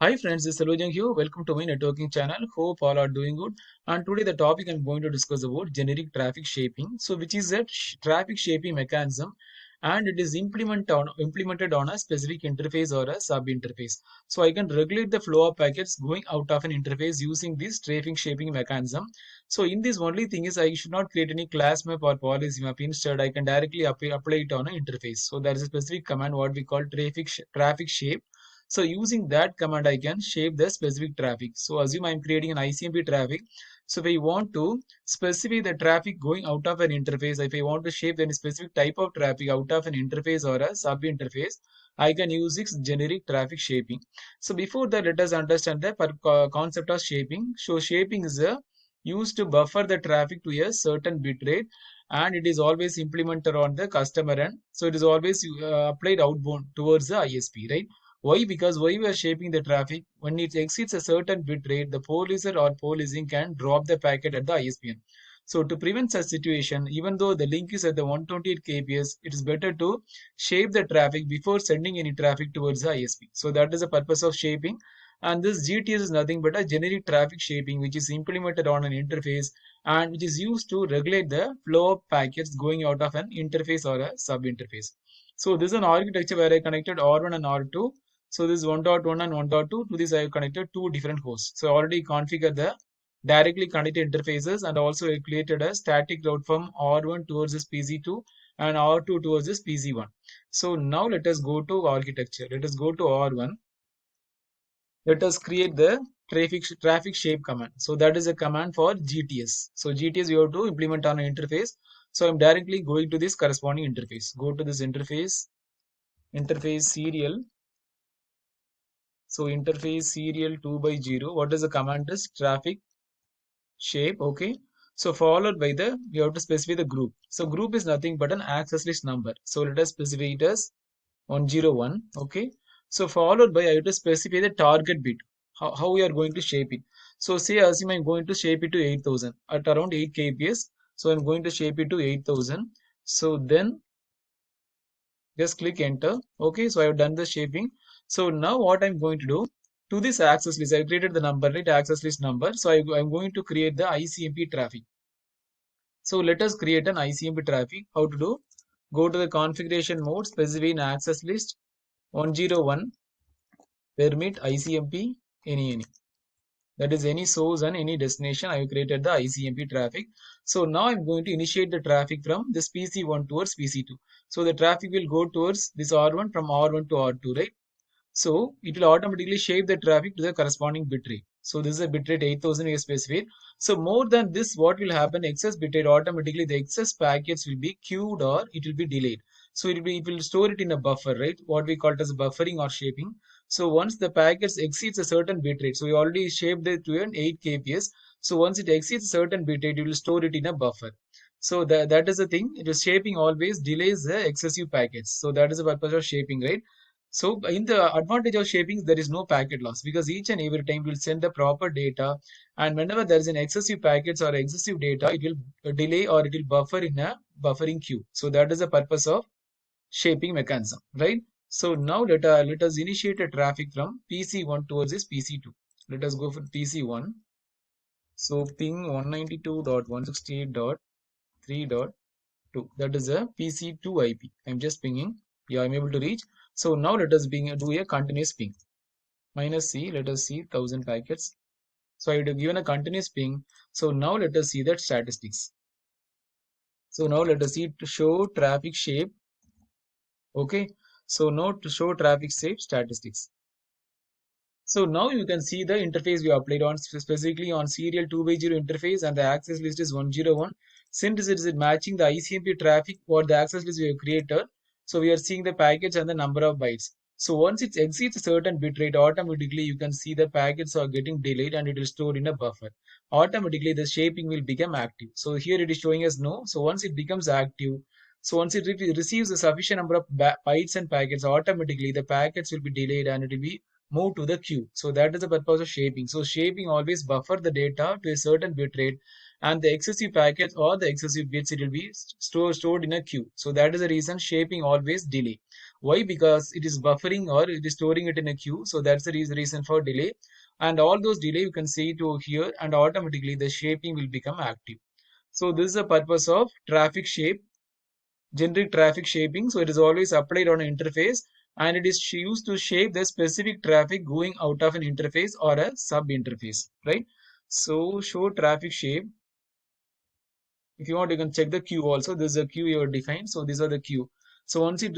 Hi friends, this is Salojang here. Welcome to my networking channel. Hope all are doing good. And today the topic I'm going to discuss about generic traffic shaping. So which is a traffic shaping mechanism, and it is implemented on a specific interface or a sub interface. So I can regulate the flow of packets going out of an interface using this traffic shaping mechanism. So in this only thing is I should not create any class map or policy map. Instead I can directly apply it on an interface. So there is a specific command what we call traffic shape. So using that command, I can shape the specific traffic. So assume I'm creating an ICMP traffic. So if I want to specify the traffic going out of an interface, if I want to shape any specific type of traffic out of an interface or a sub interface, I can use this generic traffic shaping. So before that, let us understand the concept of shaping. So shaping is used to buffer the traffic to a certain bit rate, and it is always implemented on the customer end. So it is always applied outbound towards the ISP, right? Why? Because why we are shaping the traffic, when it exceeds a certain bit rate, the policer or policing can drop the packet at the ISPN. So to prevent such situation, even though the link is at the 128 kbps, it is better to shape the traffic before sending any traffic towards the ISP. So that is the purpose of shaping. And this GTS is nothing but a generic traffic shaping which is implemented on an interface and which is used to regulate the flow of packets going out of an interface or a sub interface. So this is an architecture where I connected R1 and R2. So this 1.1 and 1.2, to this I have connected two different hosts. So I already configured the directly connected interfaces, and also I created a static route from R1 towards this PC2 and R2 towards this PC1. So now let us go to architecture. Let us go to R1. Let us create the traffic shape command. So that is a command for GTS. So GTS you have to implement on an interface. So I'm directly going to this corresponding interface. Go to this interface serial. So interface serial 2/0. What is the command is traffic shape. Okay. So followed by we have to specify the group. So group is nothing but an access list number. So let us specify it as 101. Okay. So followed by I have to specify the target bit. How we are going to shape it. So say assume I'm going to shape it to 8000 at around 8 kbps. So I'm going to shape it to 8000. So then just click enter. Okay, so I have done the shaping. So now what I'm going to do, to this access list, I created the number, right? Access list number. So I'm going to create the ICMP traffic. So let us create an ICMP traffic. How to do? Go to the configuration mode, specify in access list 101 permit ICMP any. That is any source and any destination. I have created the ICMP traffic. So now I'm going to initiate the traffic from this PC1 towards PC2. So the traffic will go towards this R1 from R1 to R2, right? So it will automatically shape the traffic to the corresponding bitrate. So this is a bitrate 8000 we specified. So more than this, what will happen? Excess bitrate, automatically the excess packets will be queued or it will be delayed. So it will store it in a buffer, right? What we call it as buffering or shaping. So once the packets exceeds a certain bitrate, so we already shaped it to an 8 kbps. So once it exceeds a certain bitrate, it will store it in a buffer. So that is the thing. It is shaping always delays the excessive packets. So that is the purpose of shaping, right? So in the advantage of shaping, there is no packet loss because each and every time we'll send the proper data, and whenever there is an excessive packets or excessive data, it will delay or it will buffer in a buffering queue. So that is the purpose of shaping mechanism, right? So now let us initiate a traffic from PC1 towards this PC2. Let us go for PC1. So ping 192.168.3.2. That is a PC2 IP. I'm just pinging. Yeah, I'm able to reach. So now let us do a continuous ping. Minus C, let us see 1000 packets. So I would have given a continuous ping. So now let us see that statistics. So now let us see to show traffic shape. Okay. So now to show traffic shape statistics. So now you can see the interface we applied on specifically on serial 2/0 interface, and the access list is 101. Since it is matching the ICMP traffic or the access list we have created, so we are seeing the packets and the number of bytes. So once it exceeds a certain bit rate, automatically you can see the packets are getting delayed and it will store in a buffer. Automatically the shaping will become active. So here it is showing us no. So once it becomes active, so once it receives a sufficient number of bytes and packets, automatically the packets will be delayed and it will be move to the queue. So that is the purpose of shaping. So shaping always buffer the data to a certain bit rate, and the excessive packets or the excessive bits it will be stored in a queue. So that is the reason shaping always delay. Why? Because it is buffering or it is storing it in a queue. So that's the reason for delay. And all those delay you can see to here, and automatically the shaping will become active. So this is the purpose of traffic shape, generic traffic shaping. So it is always applied on an interface, and it is used to shape the specific traffic going out of an interface or a sub interface, right? So show traffic shape. If you want, you can check the queue also. This is a queue you have defined. So these are the queue. So once it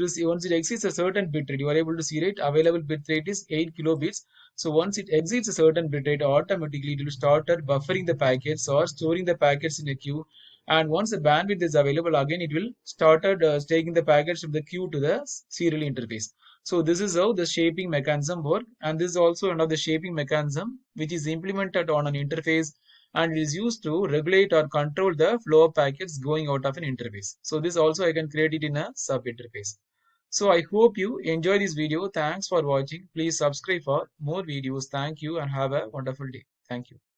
exceeds a certain bit rate, you are able to see, right? Available bit rate is 8 kilobits. So once it exceeds a certain bit rate, automatically it will start buffering the packets or storing the packets in a queue. And once the bandwidth is available, again it will start taking the packets from the queue to the serial interface. So this is how the shaping mechanism work, and this is also another shaping mechanism which is implemented on an interface, and it is used to regulate or control the flow of packets going out of an interface. So this also I can create it in a sub interface. So I hope you enjoy this video. Thanks for watching. Please subscribe for more videos. Thank you and have a wonderful day. Thank you.